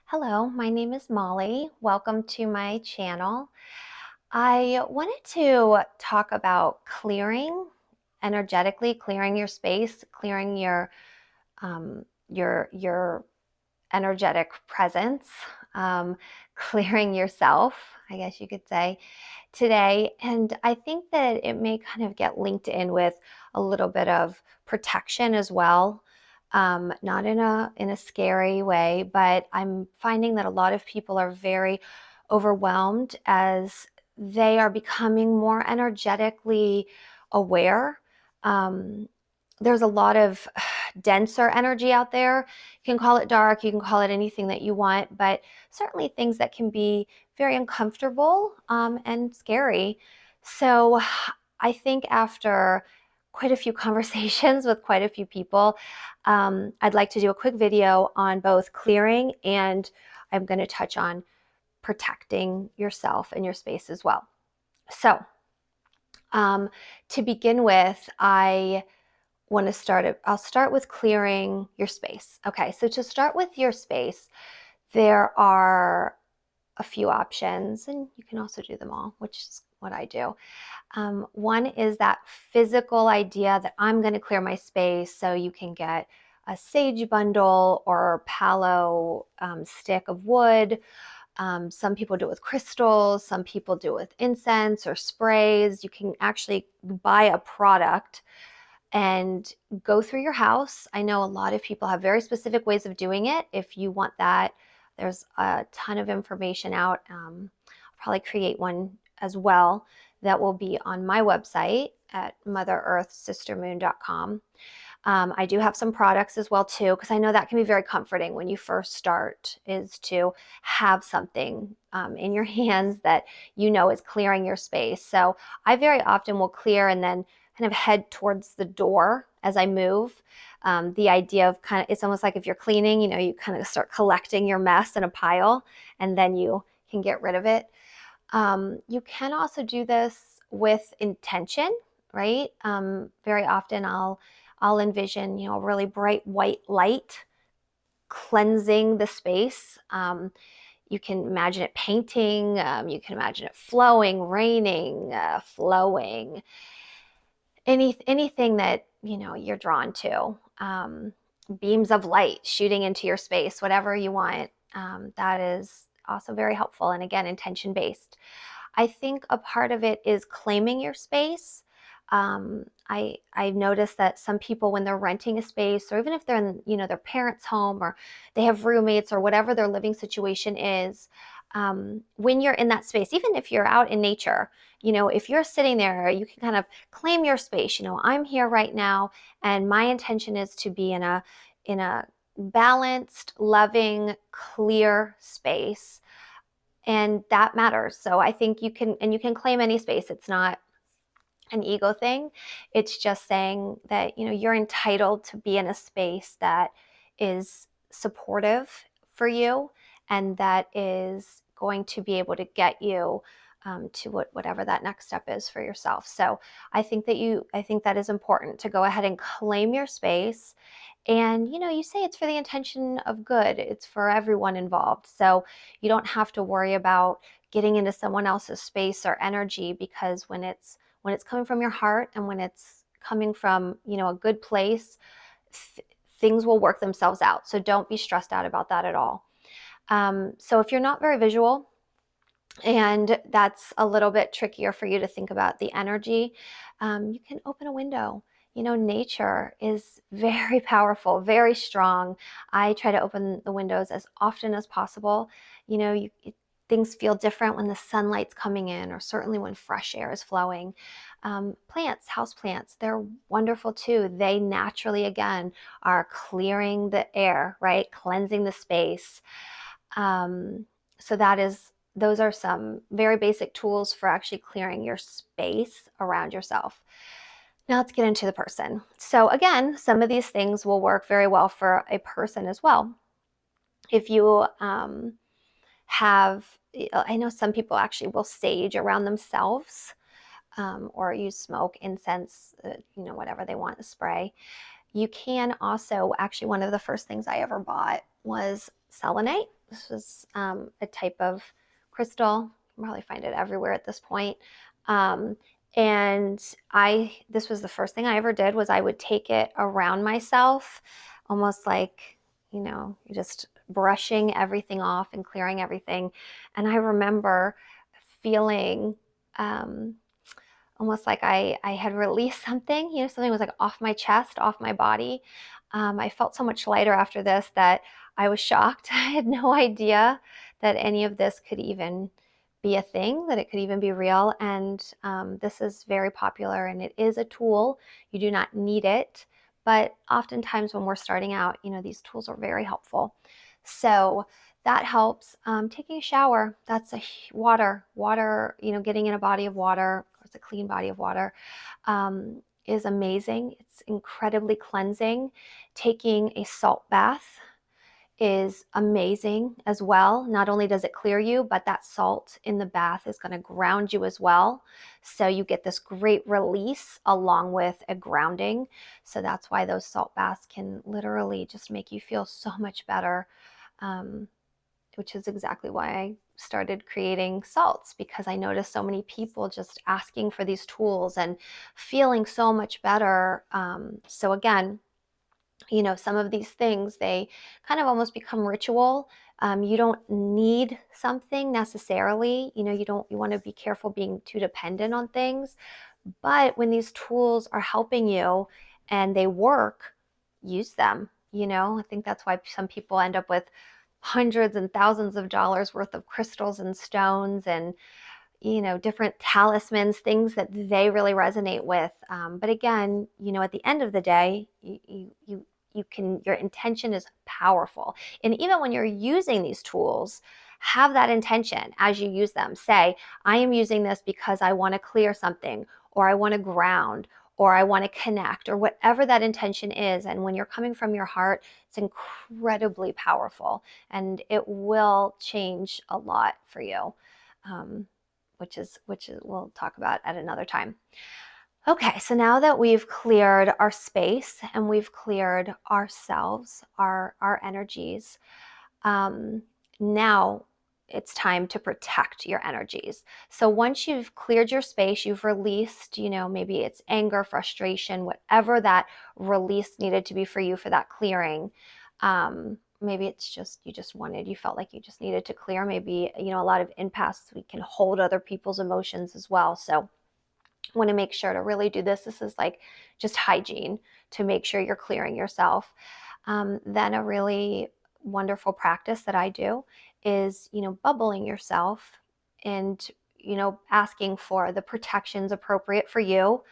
Hello, my name is Molly. Welcome to my channel. I wanted to talk about clearing, energetically clearing your space, clearing your energetic presence, clearing yourself, I guess you could say, today. And I think that it may kind of get linked in with a little bit of protection as well. Not in a scary way, but I'm finding that a lot of people are very overwhelmed as they are becoming more energetically aware. Um, there's a lot of denser energy out there. You can call it dark, you can call it anything that you want, but certainly things that can be very uncomfortable and scary. So I think after quite a few conversations with quite a few people, I'd like to do a quick video on both clearing, and I'm going to touch on protecting yourself and your space as well. So to begin with, I'll start with clearing your space. Okay, so to start with your space, there are a few options, and you can also do them all, which is what I do. One is that physical idea that I'm going to clear my space, so you can get a sage bundle or palo stick of wood. Some people do it with crystals, some people do it with incense or sprays. You can actually buy a product and go through your house. I know a lot of people have very specific ways of doing it. If you want that, there's a ton of information out. I'll probably create one as well that will be on my website at motherearthsistermoon.com. I do have some products as well too, because I know that can be very comforting when you first start, is to have something in your hands that you know is clearing your space. So I very often will clear and then kind of head towards the door as I move. The idea of it's almost like if you're cleaning, you kind of start collecting your mess in a pile and then you can get rid of it. You can also do this with intention, right? Very often I'll envision, a really bright white light cleansing the space. You can imagine it painting, you can imagine it flowing, raining, flowing, anything that, you're drawn to. Beams of light shooting into your space, whatever you want. That is also very helpful. And again, intention based. I think a part of it is claiming your space. I've noticed that some people, when they're renting a space, or even if they're in, their parents' home, or they have roommates, or whatever their living situation is, when you're in that space, even if you're out in nature, if you're sitting there, you can kind of claim your space. I'm here right now, and my intention is to be in a balanced, loving, clear space. And that matters. So I think you can claim any space. It's not an ego thing. It's just saying that, you're entitled to be in a space that is supportive for you and that is going to be able to get you to whatever that next step is for yourself. So I think that is important, to go ahead and claim your space. And, you say it's for the intention of good. It's for everyone involved. So you don't have to worry about getting into someone else's space or energy, because when it's coming from your heart and when it's coming from, a good place, things will work themselves out. So don't be stressed out about that at all. So if you're not very visual, and that's a little bit trickier for you to think about the energy, you can open a window. Nature is very powerful, very strong. I try to open the windows as often as possible. Things feel different when the sunlight's coming in, or certainly when fresh air is flowing. Plants, house plants, they're wonderful too. They naturally, again, are clearing the air, right? Cleansing the space. So those are some very basic tools for actually clearing your space around yourself. Now let's get into the person. So again, some of these things will work very well for a person as well. If you I know some people actually will sage around themselves, or use smoke, incense, whatever they want, a spray. You can also, actually, one of the first things I ever bought was selenite. This was a type of crystal. You can probably find it everywhere at this point. And this was the first thing I ever did, was I would take it around myself, almost like, you're just brushing everything off and clearing everything. And I remember feeling almost like I had released something, something was like off my chest, off my body. I felt so much lighter after this that I was shocked. I had no idea that any of this could even be a thing, that it could even be real. And this is very popular, and it is a tool. You do not need it, but oftentimes when we're starting out, these tools are very helpful. So that helps. Taking a shower, that's water, getting in a body of water, it's a clean body of water, is amazing. It's incredibly cleansing. Taking a salt bath is amazing as well. Not only does it clear you, but that salt in the bath is going to ground you as well. So you get this great release along with a grounding. So that's why those salt baths can literally just make you feel so much better, which is exactly why I started creating salts, because I noticed so many people just asking for these tools and feeling so much better. So again, some of these things, they kind of almost become ritual. You don't need something necessarily. You want to be careful being too dependent on things. But when these tools are helping you and they work, use them. I think that's why some people end up with hundreds and thousands of dollars worth of crystals and stones and different talismans, things that they really resonate with. But again, at the end of the day, your intention is powerful. And even when you're using these tools, have that intention as you use them. Say, I am using this because I want to clear something, or I want to ground, or I want to connect, or whatever that intention is. And when you're coming from your heart, it's incredibly powerful, and it will change a lot for you. Which we'll talk about at another time. Okay, so now that we've cleared our space and we've cleared ourselves, our energies, now it's time to protect your energies. So once you've cleared your space, you've released, maybe it's anger, frustration, whatever that release needed to be for you for that clearing. Maybe it's just you felt like you just needed to clear. Maybe, a lot of empaths, we can hold other people's emotions as well. So I want to make sure to really do this. This is like just hygiene to make sure you're clearing yourself. Then a really wonderful practice that I do is, bubbling yourself and, asking for the protections appropriate for you.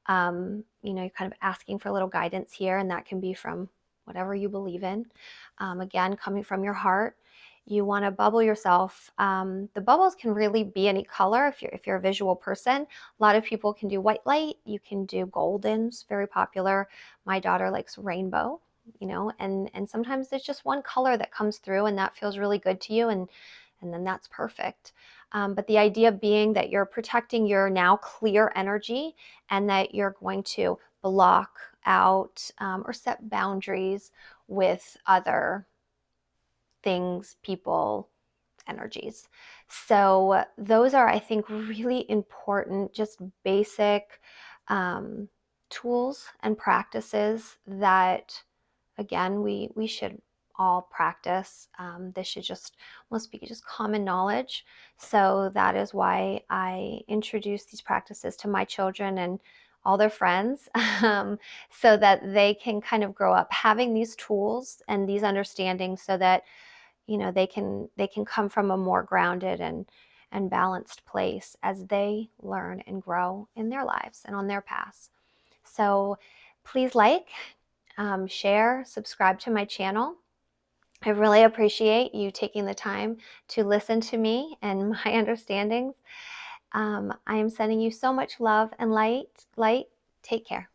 You're kind of asking for a little guidance here, and that can be from whatever you believe in. Again, coming from your heart, you want to bubble yourself. The bubbles can really be any color if you're a visual person. A lot of people can do white light. You can do goldens, very popular. My daughter likes rainbow, and sometimes there's just one color that comes through, and that feels really good to you, and then that's perfect. But the idea being that you're protecting your now clear energy, and that you're going to block out or set boundaries with other things, people, energies. So those are, I think, really important, just basic tools and practices that, again, we should all practice. This should must be just common knowledge. So that is why I introduce these practices to my children and all their friends, so that they can kind of grow up having these tools and these understandings, so that they can come from a more grounded and balanced place as they learn and grow in their lives and on their paths. So please share, subscribe to my channel. I really appreciate you taking the time to listen to me and my understandings. I am sending you so much love and light. Take care.